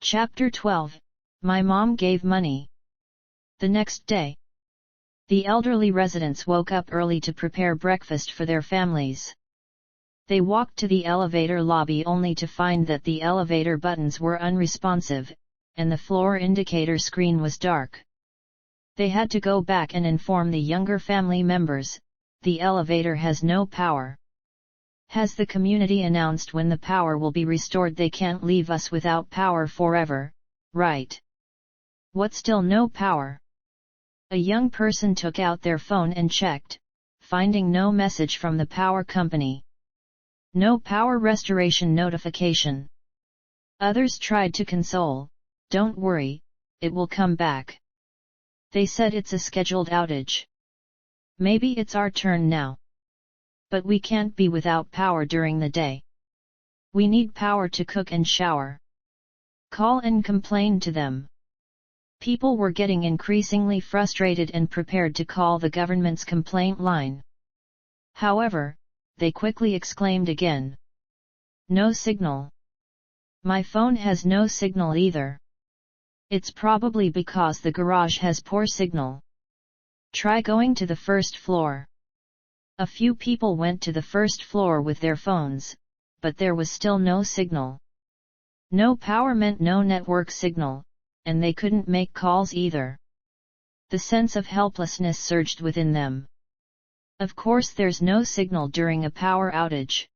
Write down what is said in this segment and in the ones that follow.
Chapter 12. My mom gave money. The next day, the elderly residents woke up early to prepare breakfast for their families. They walked to the elevator lobby only to find that the elevator buttons were unresponsive, and the floor indicator screen was dark. They had to go back and inform the younger family members, the elevator has no power. Has the community announced when the power will be restored? They can't leave us without power forever, right? What, still no power? A young person took out their phone and checked, finding no message from the power company. No power restoration notification. Others tried to console, don't worry, it will come back. They said it's a scheduled outage. Maybe it's our turn now. But we can't be without power during the day. We need power to cook and shower. Call and complain to them. People were getting increasingly frustrated and prepared to call the government's complaint line. However, they quickly exclaimed again. No signal. My phone has no signal either. It's probably because the garage has poor signal. Try going to the first floor. A few people went to the first floor with their phones, but there was still no signal. No power meant no network signal, and they couldn't make calls either. The sense of helplessness surged within them. Of course there's no signal during a power outage.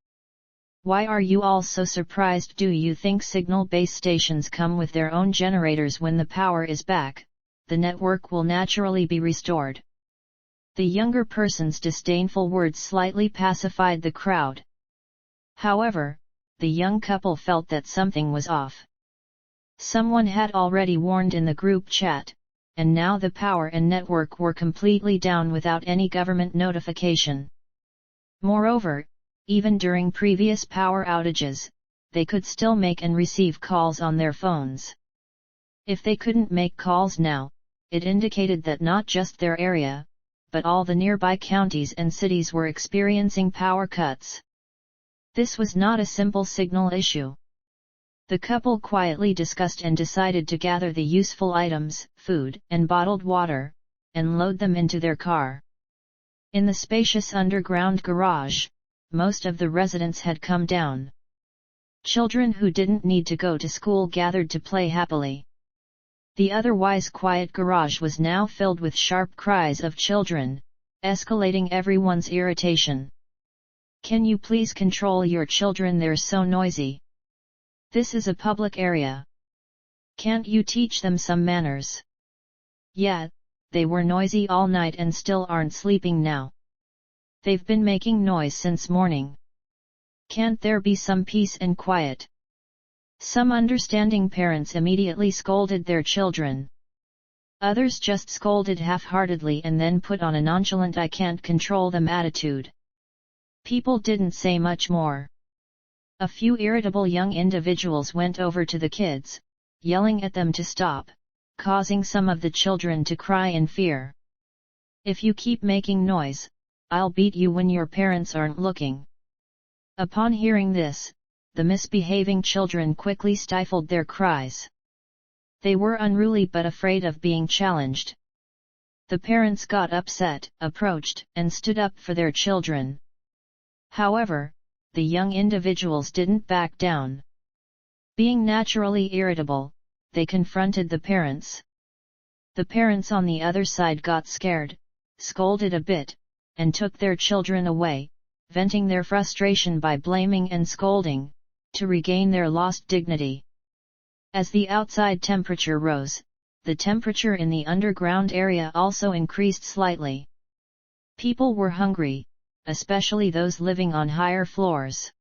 Why are you all so surprised? Do you think signal base stations come with their own generators? When the power is back, the network will naturally be restored. The younger person's disdainful words slightly pacified the crowd. However, the young couple felt that something was off. Someone had already warned in the group chat, and now the power and network were completely down without any government notification. Moreover, even during previous power outages, they could still make and receive calls on their phones. If they couldn't make calls now, it indicated that not just their area, but all the nearby counties and cities were experiencing power cuts. This was not a simple signal issue. The couple quietly discussed and decided to gather the useful items, food and bottled water, and load them into their car. In the spacious underground garage, most of the residents had come down. Children who didn't need to go to school gathered to play happily. The otherwise quiet garage was now filled with sharp cries of children, escalating everyone's irritation. Can you please control your children? They're so noisy. This is a public area. Can't you teach them some manners? Yeah, they were noisy all night and still aren't sleeping now. They've been making noise since morning. Can't there be some peace and quiet? Some understanding parents immediately scolded their children. Others just scolded half-heartedly and then put on a nonchalant I can't control them attitude. People didn't say much more. A few irritable young individuals went over to the kids, yelling at them to stop, causing some of the children to cry in fear. If you keep making noise, I'll beat you when your parents aren't looking. Upon hearing this, the misbehaving children quickly stifled their cries. They were unruly but afraid of being challenged. The parents got upset, approached, and stood up for their children. However, the young individuals didn't back down. Being naturally irritable, they confronted the parents. The parents on the other side got scared, scolded a bit, and took their children away, venting their frustration by blaming and scolding, to regain their lost dignity. As the outside temperature rose, the temperature in the underground area also increased slightly. People were hungry, especially those living on higher floors.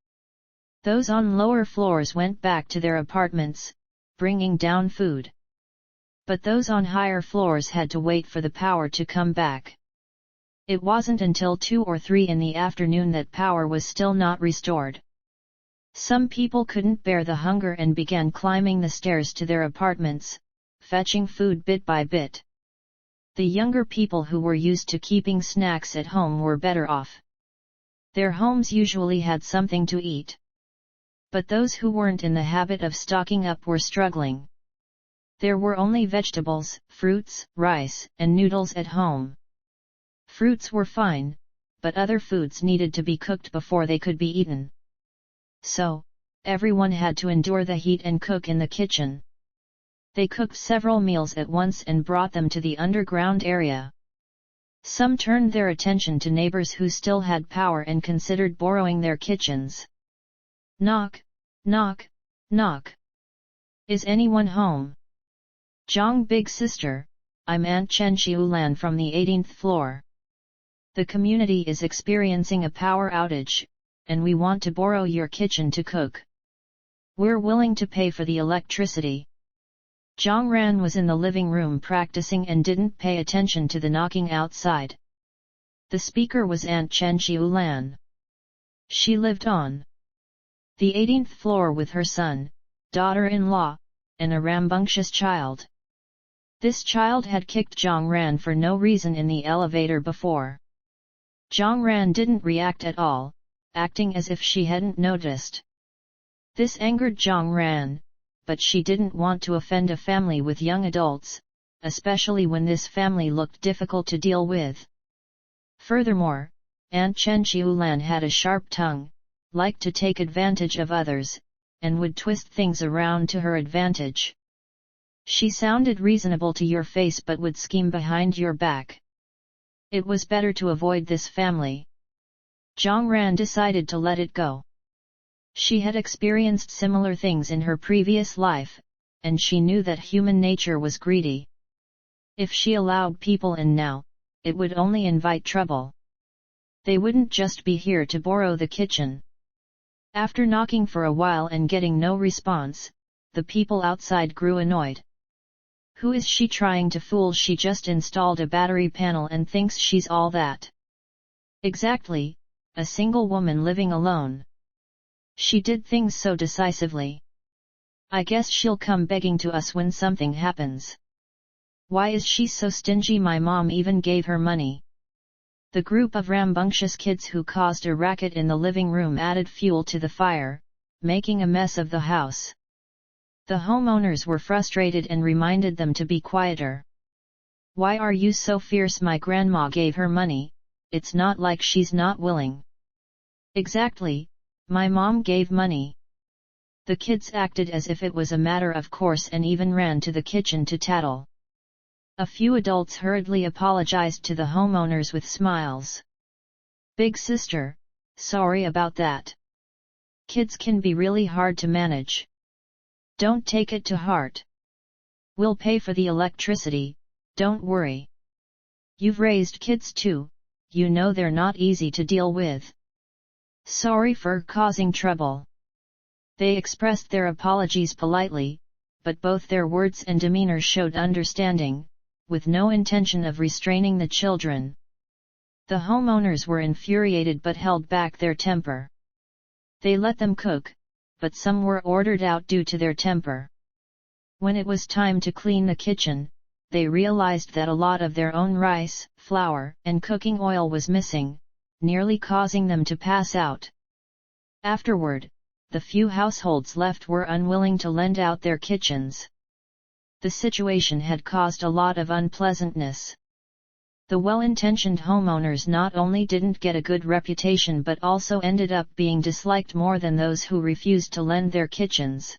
Those on lower floors went back to their apartments, bringing down food. But those on higher floors had to wait for the power to come back. It wasn't until 2 or 3 in the afternoon that power was still not restored. Some people couldn't bear the hunger and began climbing the stairs to their apartments, fetching food bit by bit. The younger people who were used to keeping snacks at home were better off. Their homes usually had something to eat. But those who weren't in the habit of stocking up were struggling. There were only vegetables, fruits, rice, and noodles at home. Fruits were fine, but other foods needed to be cooked before they could be eaten. So, everyone had to endure the heat and cook in the kitchen. They cooked several meals at once and brought them to the underground area. Some turned their attention to neighbors who still had power and considered borrowing their kitchens. Knock, knock, knock. Is anyone home? Zhang, big sister, I'm Aunt Chen Xiulan from the 18th floor. The community is experiencing a power outage, and we want to borrow your kitchen to cook. We're willing to pay for the electricity. Zhang Ran was in the living room practicing and didn't pay attention to the knocking outside. The speaker was Aunt Chen Xiulan. She lived on the 18th floor with her son, daughter-in-law, and a rambunctious child. This child had kicked Zhang Ran for no reason in the elevator before. Zhang Ran didn't react at all, acting as if she hadn't noticed. This angered Zhang Ran, but she didn't want to offend a family with young adults, especially when this family looked difficult to deal with. Furthermore, Aunt Chen Xiulan had a sharp tongue, liked to take advantage of others, and would twist things around to her advantage. She sounded reasonable to your face but would scheme behind your back. It was better to avoid this family. Zhang Ran decided to let it go. She had experienced similar things in her previous life, and she knew that human nature was greedy. If she allowed people in now, it would only invite trouble. They wouldn't just be here to borrow the kitchen. After knocking for a while and getting no response, the people outside grew annoyed. Who is she trying to fool? She just installed a battery panel and thinks she's all that. Exactly, a single woman living alone. She did things so decisively. I guess she'll come begging to us when something happens. Why is she so stingy? My mom even gave her money. The group of rambunctious kids who caused a racket in the living room added fuel to the fire, making a mess of the house. The homeowners were frustrated and reminded them to be quieter. Why are you so fierce? My grandma gave her money, it's not like she's not willing. Exactly, my mom gave money. The kids acted as if it was a matter of course and even ran to the kitchen to tattle. A few adults hurriedly apologized to the homeowners with smiles. Big sister, sorry about that. Kids can be really hard to manage. Don't take it to heart. We'll pay for the electricity, don't worry. You've raised kids too, you know they're not easy to deal with. Sorry for causing trouble. They expressed their apologies politely, but both their words and demeanor showed understanding, with no intention of restraining the children. The homeowners were infuriated but held back their temper. They let them cook, but some were ordered out due to their temper. When it was time to clean the kitchen, they realized that a lot of their own rice, flour, and cooking oil was missing, nearly causing them to pass out. Afterward, the few households left were unwilling to lend out their kitchens. The situation had caused a lot of unpleasantness. The well-intentioned homeowners not only didn't get a good reputation but also ended up being disliked more than those who refused to lend their kitchens.